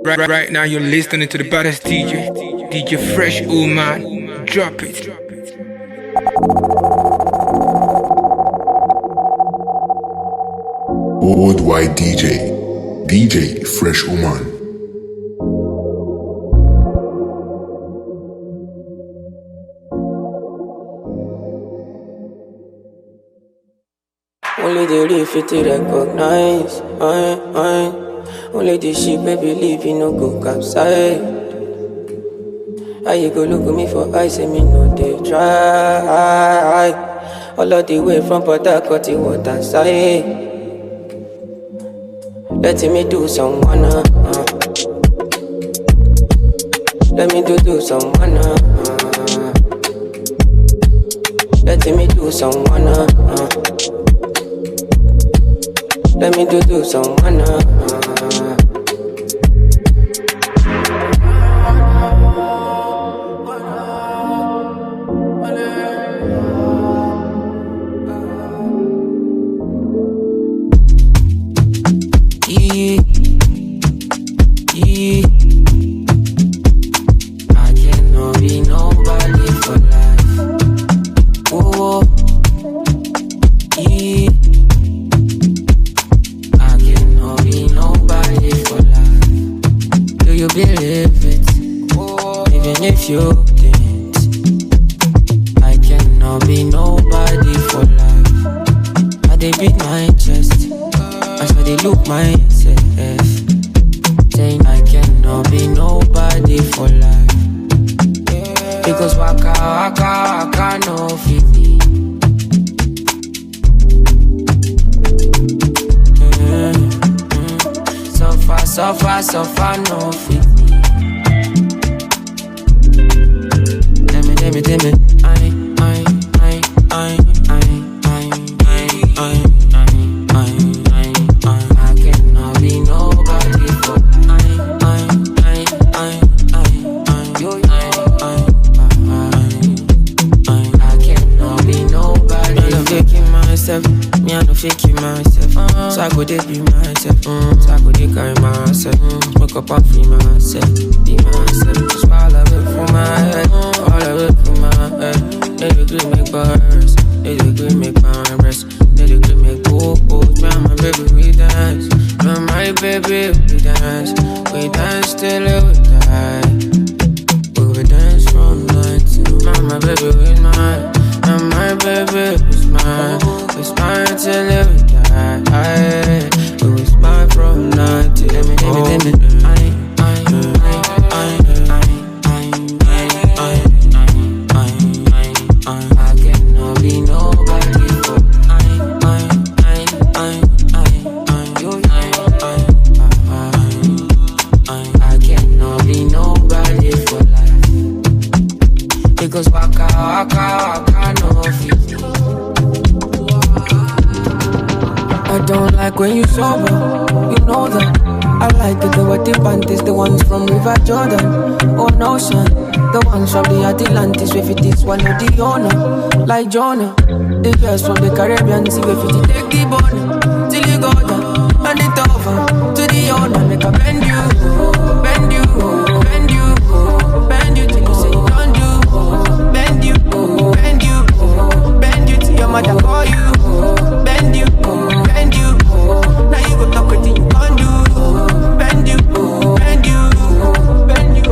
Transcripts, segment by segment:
Right now you're listening to the baddest DJ Fresh Oman. Drop it. Worldwide DJ Fresh Oman. Only the real fit to recognize, only the ship may believe you no go capsize. How you go look at me for eyes and me no they try. All of the way from Port Harcourt to water side. Let me do someone, let me do someone, let me do someone, let me do someone, I cannot be nobody for life. Oh, yeah. I cannot be nobody for life. Do you believe it? Even if you didn't, I cannot be nobody for life. I dey beat my chest as I dey look myself, saying I cannot be nobody for life. Because waka no fit me. Suffer no fit me. Tell me, I cannot be nobody for I cannot be nobody. I don't faking myself, me I don't faking myself. So I go dey be myself, so I go dey carry myself. Wake up and free myself, be myself. Just all of it for my head, all of it for my head. They agree make bars, they agree make my rest. They agree make go-go's, me and my baby we dance. Me and my baby we dance. We dance till we die. We will dance from night till my baby with mine. And my baby was mine. We smile till we die. We will smile from night till I cannot be nobody for I cannot be nobody for life. Because waka no fit me. I don't like when you sober, you know that. I like it, the wetty panties, the ones from River Jordan or Ocean, the ones from the Atlantis, if it is one of the owner, like Jonah. The girls from the Caribbean, see if it take the bonnet, till you go down, hand it over to the owner, make a bend you, bend you, bend you, bend you till you say you don't do, bend you, bend you, bend you till your mother call you, bend you, bend you, now you go talk with you can't do. Bend you, bend you, bend you.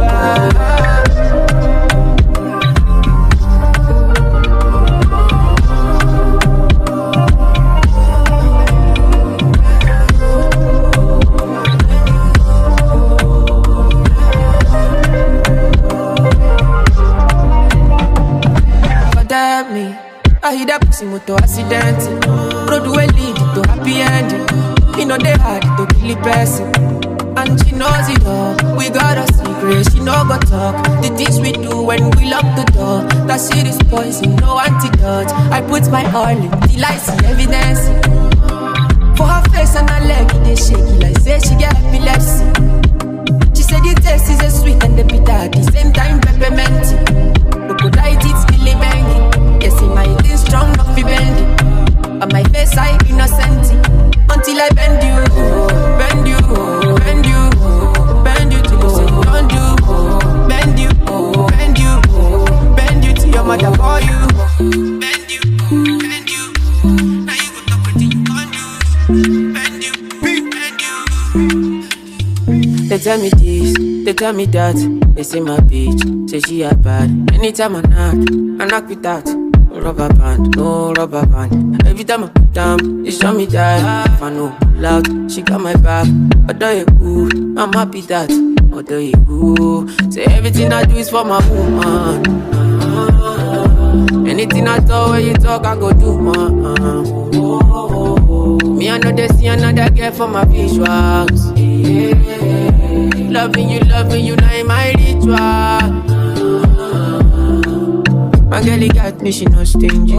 Forget me, I hit a pussy motor accident. Road will lead to happy ending. You know they hard to kill a person. And she knows it all. We got a secret, she no go talk. The things we do when we lock the door. That shit is poison, no antidote. I put my all in till I see evidence. For her face and her leg, they shaky like say she get epilepsy. She said the taste is a sweet and the bitter at the same time peppermint. Crocodile it's killing banging. Yes, in my thing strong, not be bending. On my face I innocent. Until I bend you, bend you, bend you, bend you to They tell me this, they tell me that. They say my bitch, say she a bad. Anytime I knock with that. No rubber band, no rubber band. Every time I put down, they show me that. If I know loud, she got my back. Although you ooh, I'm happy that. Although you ooh, say everything I do is for my woman. Anything I talk, when you talk, I go do, me, I know they see another girl for my visuals. Loving you, now in my ritual. My girl, got me, she no stingy.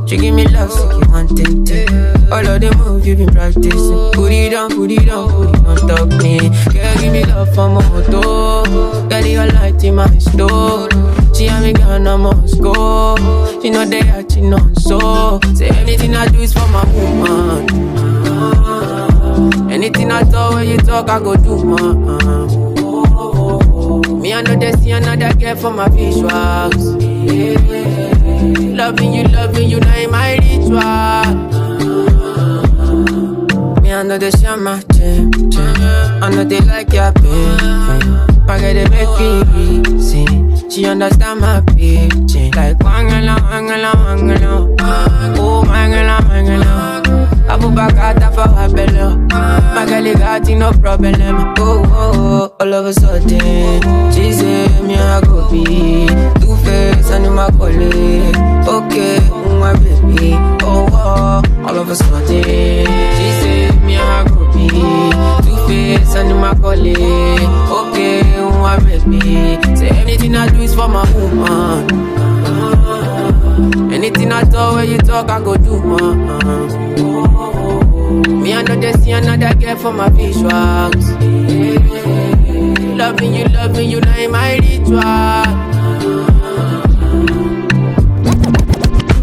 She give me love, so you want it. All of the moves you been practicing. Put it on top me. Girl, give me love for my moto. Girl, you light in my store. She and me gone, I must go. She know they acting on so. Say anything I do is for my woman. Anything I talk, when you talk, I go do, me, I know they see another girl for my visuals. Loving you, now in my ritual. Me, I know they share my gym. I know they like your pain. My girl, they make me easy. She understand my pitching. Like, wangala. Oh, mangala. I put back out for her belly. My girl, got no problem. Oh, all of a sudden, she say me I go be Two-Face and my colleague. Okay, my baby. Oh, all of a sudden, she say me I go be Two-Face and my colleague. Okay, my baby. Say anything I do is for my woman. Anything I talk, when you talk, I go do, me, I know they see another girl for my visuals. Loving you, now in my ritual.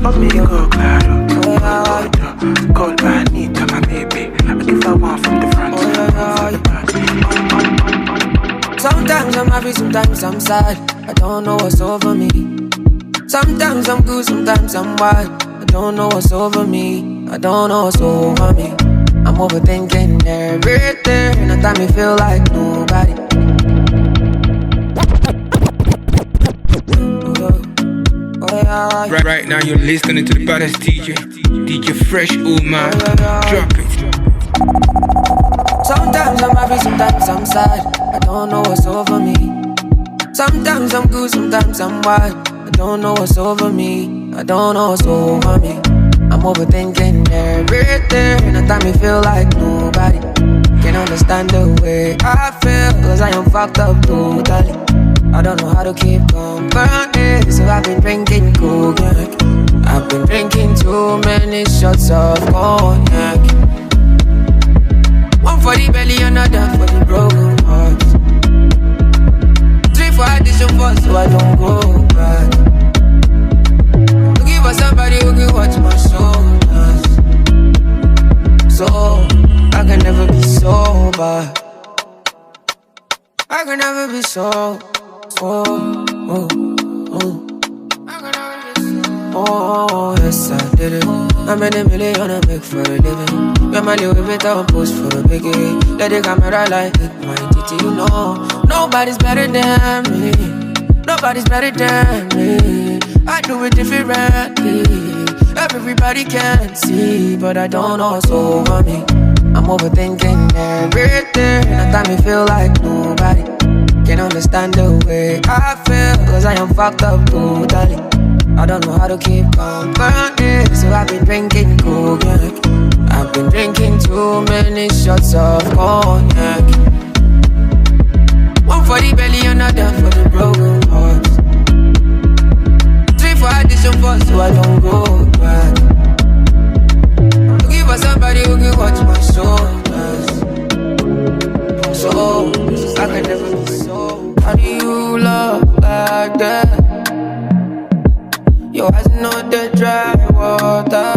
Amigo, claro, call Anita, my baby. I give her one from the front. Sometimes I'm happy, sometimes I'm sad. I don't know what's over me. Sometimes I'm good, sometimes I'm wild. I don't know what's over me. I don't know what's over me. I'm overthinking everything. And I time me feel like nobody. Right now you're listening to the baddest DJ Fresh Oman. Drop it. Sometimes I'm happy, sometimes I'm sad. I don't know what's over me. Sometimes I'm good, sometimes I'm wild. I don't know what's over me. I don't know what's over me. I'm overthinking everything. And I time me feel like nobody can understand the way I feel. Cause I am fucked up totally. I don't know how to keep company. So I've been drinking cognac. I've been drinking too many shots of cognac. One for the belly, another for the broken heart. 3 for addition 4 so I don't go back. Looking for somebody who can watch my shoulders. So I can never be sober. I can never be sober. Oh, yes, I did it. I made $1 million I make for a living. When my little bit I post for a biggie. Let the camera like hit my titty, you know. Nobody's better than me. Nobody's better than me. I do it differently. Everybody can see, but I don't know what's over me. I'm overthinking everything. And I time me feel like nobody can understand the way I feel. Cause I am fucked up totally. I don't know how to keep company. So I've been drinking cognac. I've been drinking too many shots of cognac. One for the belly, another for the broken heart. 3 for addition 4 so I don't go back. Looking for somebody who can watch my shoulders. So I can never be so. How do you love like that? Your eyes know the dry water.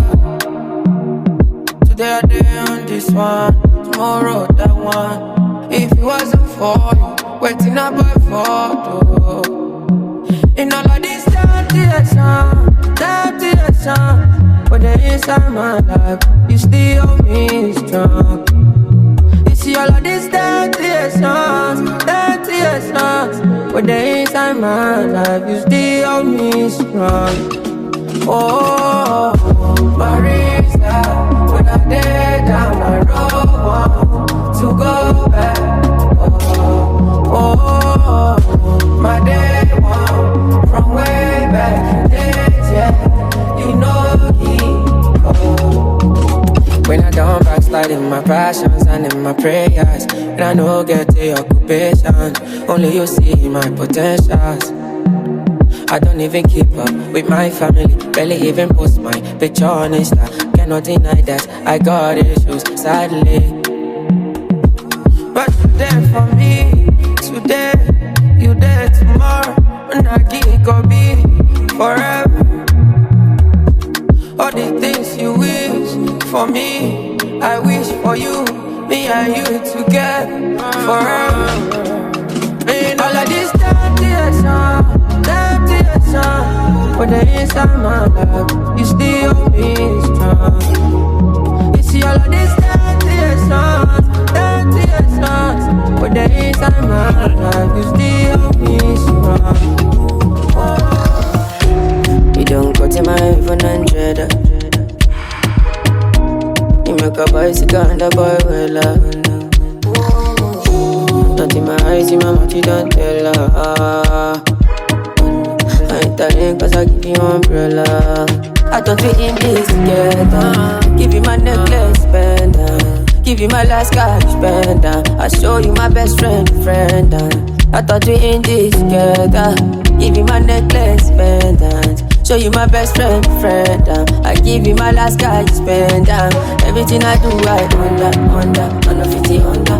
Today I day on this one, tomorrow that one. If it wasn't for you, waiting up by photo. In all of this temptation, but the inside my life, you still hold me strong. It's see all of these dirty songs, but they inside my life, you still hold me strong. Oh, Marisa, when I did down my road, to go back. Oh, my day one, from way back days, yeah, you know he. When I don't backslide in my passions and in my prayers, when I no get the occupation, only you see my potentials. I don't even keep up with my family, barely even post my picture on Insta. Cannot deny that I got issues, sadly. But you there for me, today, you there tomorrow. When I geek or be forever. All the things you wish for me, I wish for you. Me and you together forever. And all of this temptation, but they inside my life, you still hold me strong. You see all of these temptations, but they inside my life, you still hold me strong. You don't go to my 100. You make a bicycle and a boy well love. Not in my eyes, in my mouth, you don't tell her. I ain't telling cause I give you umbrella. I thought we in this together. Give you my necklace, pendant. Give you my last cash, pendant. I show you my best friend. I thought we in this together. Give you my necklace, pendant. Show you my best friend. I give you my last cash, pendant. Everything I do, I under 50 under.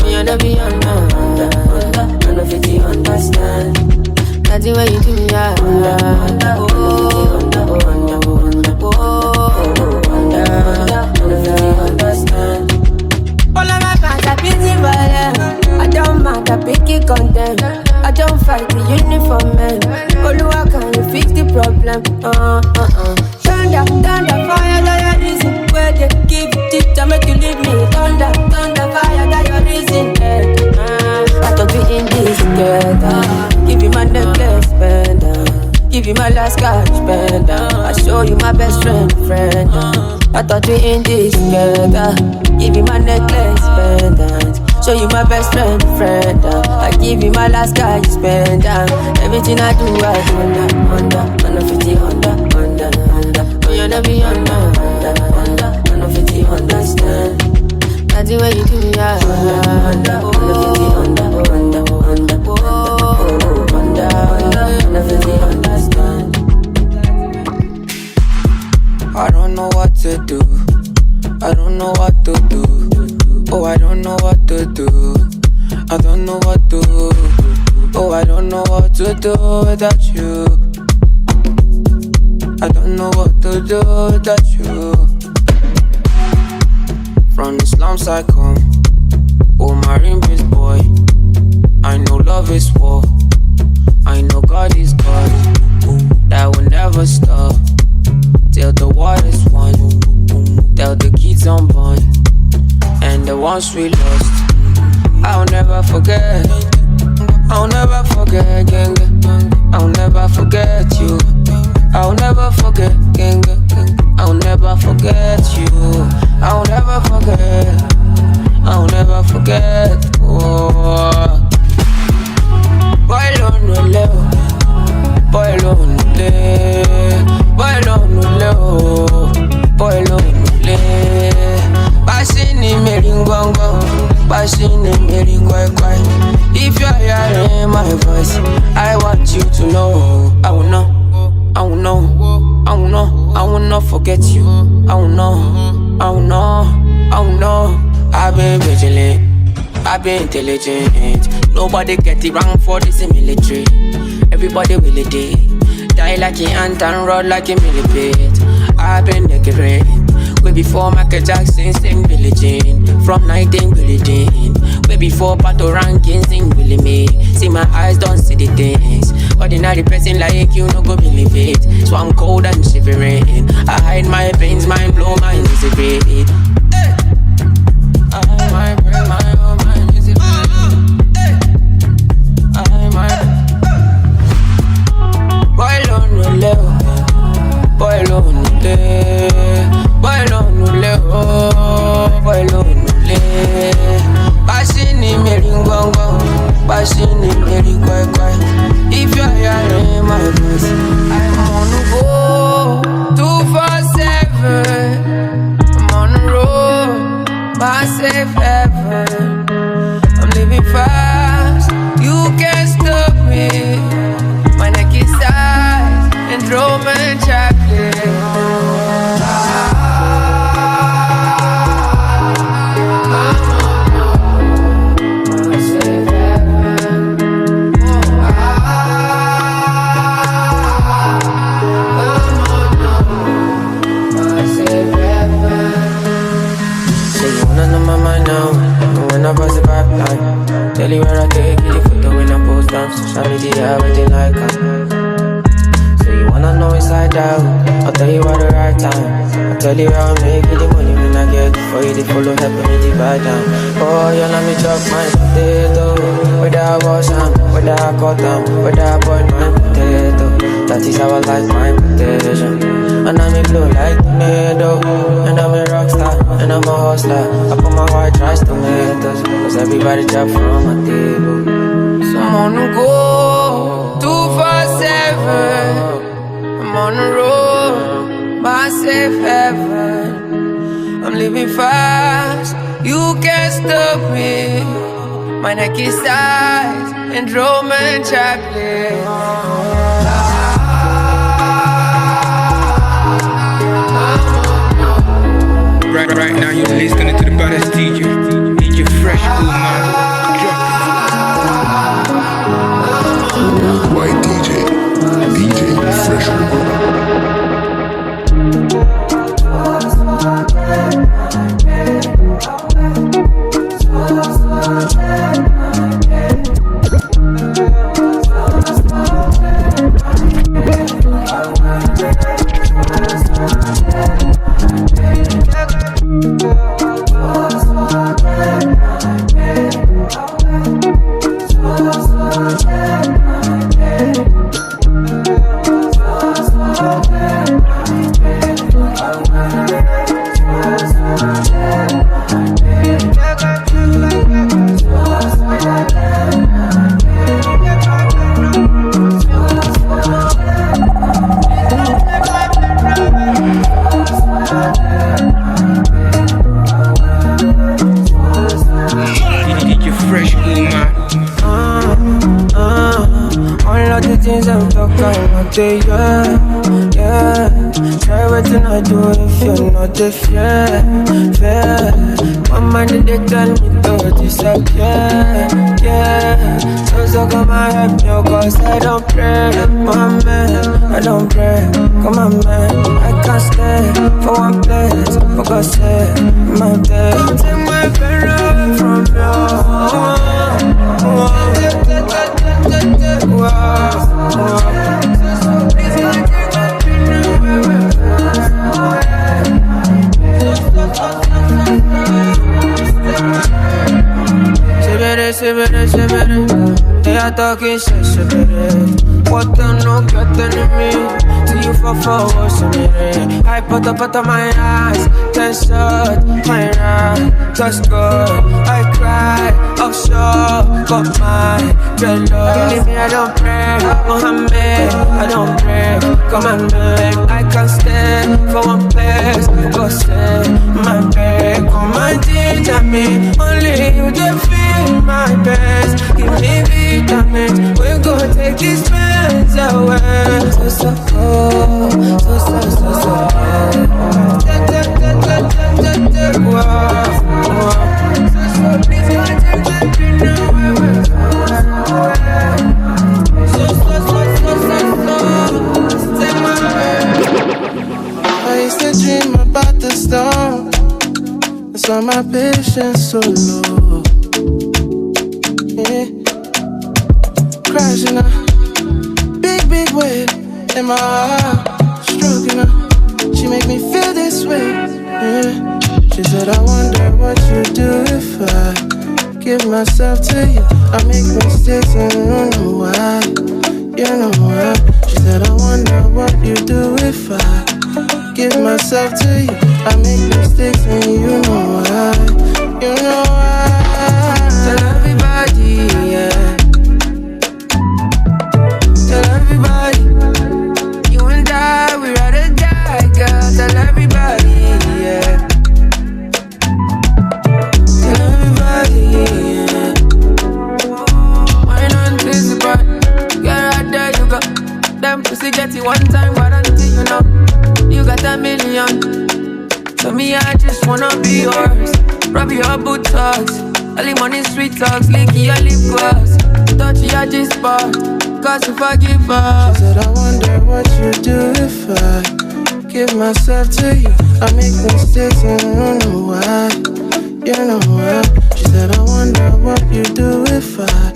Me under be under 50 understand. That's the way you do me, understand. All of my fans are busy violent. I don't mind, I pick it content. I don't fight the uniform man. Oluwa, can you fix the problem? Thunder, fire, that your reason. Where they give it to make you leave me. Thunder, fire, that your reason. I thought we in this together. Give you my necklace, pendant. Give you my last cash, pendant. I show you my best friend. I thought we in this together. Give you my necklace, pendant. Show you my best friend. I give you my last cash, pendant. Everything I do, I under 50 under. Oh, you never be under 50 understand. That's the way you do me, under 50 understand. I don't know what to do. I don't know what to do. Oh, I don't know what to do. I don't know what to do. Oh, I don't know what to do without you. I don't know what to do without you. From the slums I come, oh my rim-based boy. I know love is war. I know God is God. That will never stop till the war is won. Till the kids unborn and the ones we lost. I'll never forget. I'll never forget, gang. I'll never forget you. I'll never forget, gang. I'll never forget you. I'll never forget. I'll never forget. Oh. Bailo no leo. Bailo no leo. Bailo no leo. Bailo no leo. Bashini meringwango. Bashini meringwai. If you're hearing my voice, I want you to know. I will know. I will know. I will know. I will not forget you. I will know. I will know. I will know. I've been vigilant. I've been intelligent. Nobody get it wrong for this military. Everybody will it die like an ant and run like a millipede. I've been decorated. Way before Michael Jackson sing Billie Jean. From 19 Billie Jean. Way before Pato Rankin sing Willie Me. See my eyes don't see the things. Ordinary person like you no go believe it. So I'm cold and shivering. I hide my pains, mind blow, mind is a breed. I hide my Right now you're listening to the baddest DJ, DJ Fresh Oman. Drop it. White DJ, DJ Fresh Oman. Yeah. Try what I do if you're not a fair. My mind they tell me to disappear. Yeah. So come and help me, cause I don't pray. My man, I don't pray. Come on, man, I can't stay for one place. For God's sake, my day. Don't take my pain away from Sebere, they are talking shit, sebere. What the no get enemy? See you for what's in I put up my eyes, 10 shots, my right, just good. I cry, offshore, got my dreadlocks. Believe me, I don't pray, Mohammed, I don't pray. Come on, man, I can't stay for one place. For God's sake, my babe, come and teach me. Only you can feel my best. Give me vitamins, we gon' take these pains away. So cold, so I used to dream about the storm. That's why my patience so low. Yeah. Crashing up, big wave in my heart, stroking her. She make me feel this way. Yeah. She said, I wonder what you do if I give myself to you. I make mistakes and you know why. You know why. She said, I wonder what you do if I give myself to you. I make mistakes and you know why. You know why. Tell everybody, yeah. Tell everybody, you and I, we rather die, girl. Tell everybody, yeah. Tell everybody, yeah. Why not this part? Get out there, you go. Them pussy get it one time, but until you know, you got a million. So me, I just wanna be yours. Rub your buttocks. Early morning sweet talks, licking your lip gloss. Touch your G-spot, cause if I give up. She said, I wonder what you do if I give myself to you. I make mistakes and you know why. You know why. She said, I wonder what you do if I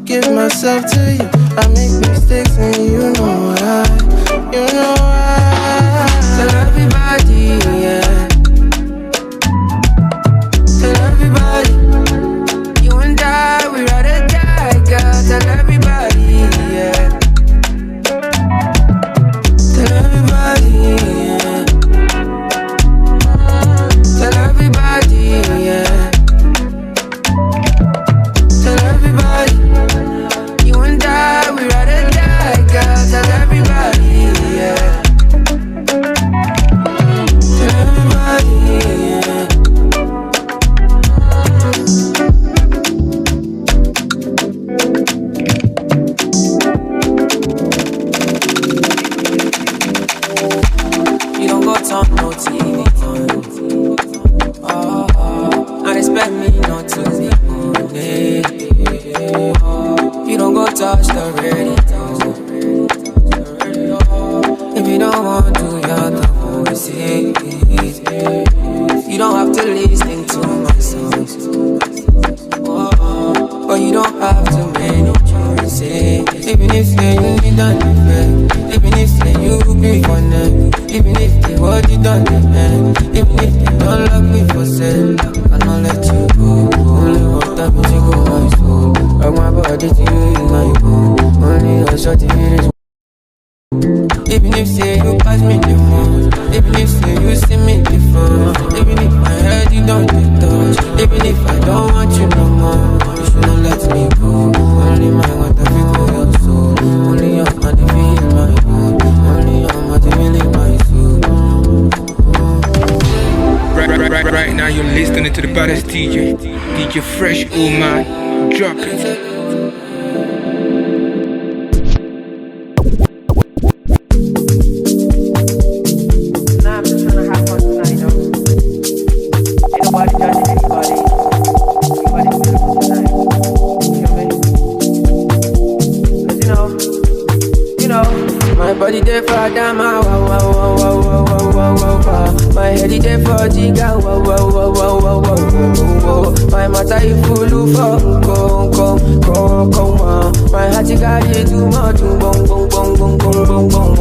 give myself to you. I make mistakes and you know why. You know why. Tell everybody, yeah. Tell everybody, you and I, we rather die, girl. Tell everybody, yeah. Tell everybody, yeah. Tell everybody, yeah. Tell everybody, you and I, we rather die, girl. Tell everybody, yeah. Tell everybody, yeah. You don't go on no TV time. I expect me not to be on it. You don't go touch the radio. If you don't want to, you have to voice it. You don't have to listen to my songs. But you don't have too many choices. Even if say you need that effect, even if say you be for them, even if they what you done them, even if they don't love me for sale, I cannot let you go. Only one time you go my soul. Rock my body to you in my home. Only a short minute. Even if say you pass me the most, even if say you see me different, even if my head you don't get touch, even if I don't want you no more, you should not let me go. Only my heart I feel for your soul. Only your body feel my home. Only your body feeling my soul. Right now you're listening to the baddest DJ, DJ Fresh Oman. Drop it. Body there for Dama, wow, wow, wow, wow, wow, wow, wow, wow. My head is there for Jiga, wow, wow, wow, wow, wow, wow, wow. My mata is full of my heart is got it too much, boom, boom, boom, boom, boom, boom, boom.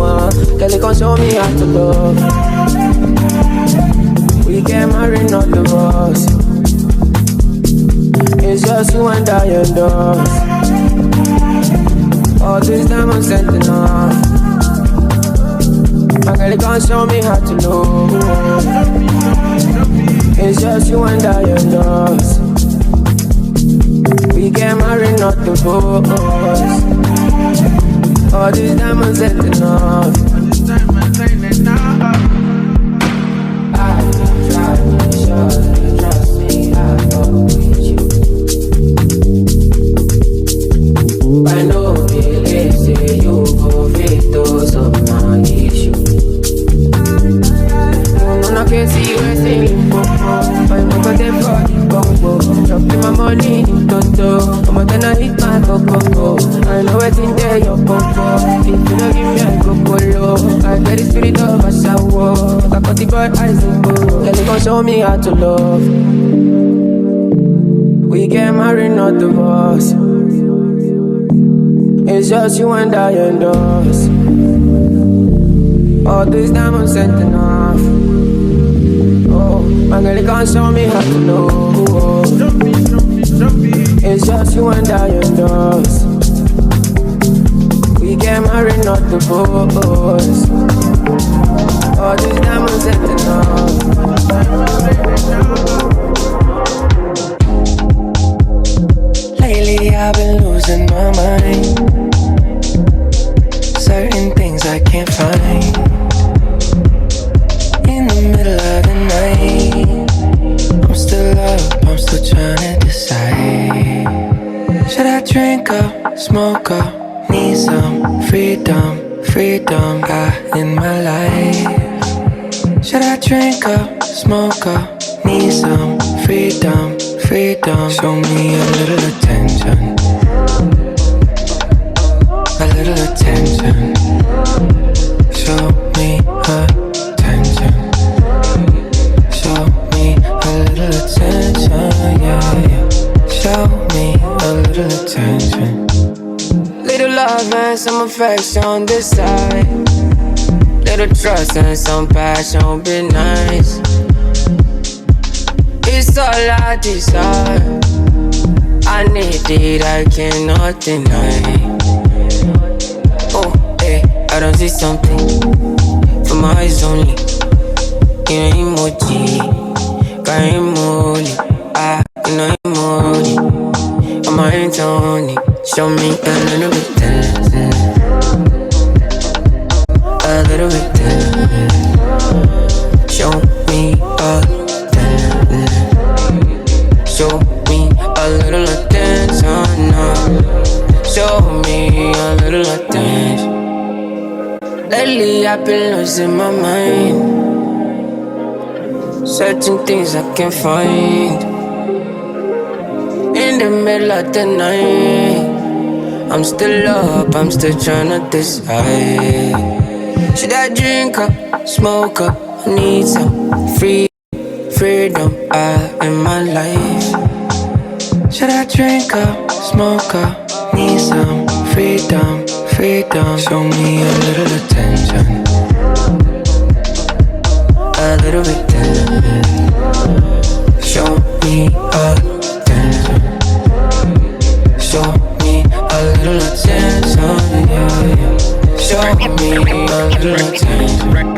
Girl, you can show me how to love. We get married, not divorce. It's just you and I and us. All this time I'm sending off. My girl, you can't show me how to love. It's just you and I and us. We get married, not divorce. All this time I'm sending off. I try to make sure that you trust me. I fuck with you. I know believe say you go fit those of my issue. No, I can't see you saying I'm over there for the bongo. Dropping my money in Toto. I'm gonna hit my coco. I know what's in there, your coco. If you don't give me a coco, I get the spirit of a shower. I got the boy eyes in go. Girl, you gon' show me how to love. We get married, not divorce. It's just you and I and us. All this time I'm sending off. Oh. My girl, you can't show me how to know. It's just you and I and us. We get married, not the boys. All these diamonds at the north. Lately I've been losing my mind. Certain things I can't find. In the middle of the night, I'm still up, I'm still trying to decide. Should I drink up, smoke up? Need some freedom, freedom in my life. Should I drink up, smoke up? Need some freedom, freedom. Show me a little attention, a little attention. Show me attention. Show me a little attention, yeah, yeah. Show me a little attention. Little love and some affection on this side. Little trust and some passion would be nice. It's all I desire. I need it, I cannot deny. Oh, hey, I don't see something from my eyes only. You know emoji, got emoji. You know emoji. On my hands on it. Show me a little bit tender, a little bit tender. Show me a tender. Show me a little attention now. Show me a little attention. Lately I've been losing my mind. Certain things I can't find. In the middle of the night, I'm still up, I'm still tryna decide. Should I drink up, smoke up? I need some freedom in my life. Should I drink up, smoke up? Need some freedom, freedom. Show me a little attention, a little bit tender. Show me attention. Show me a little attention, yeah, yeah. Show me a little attention.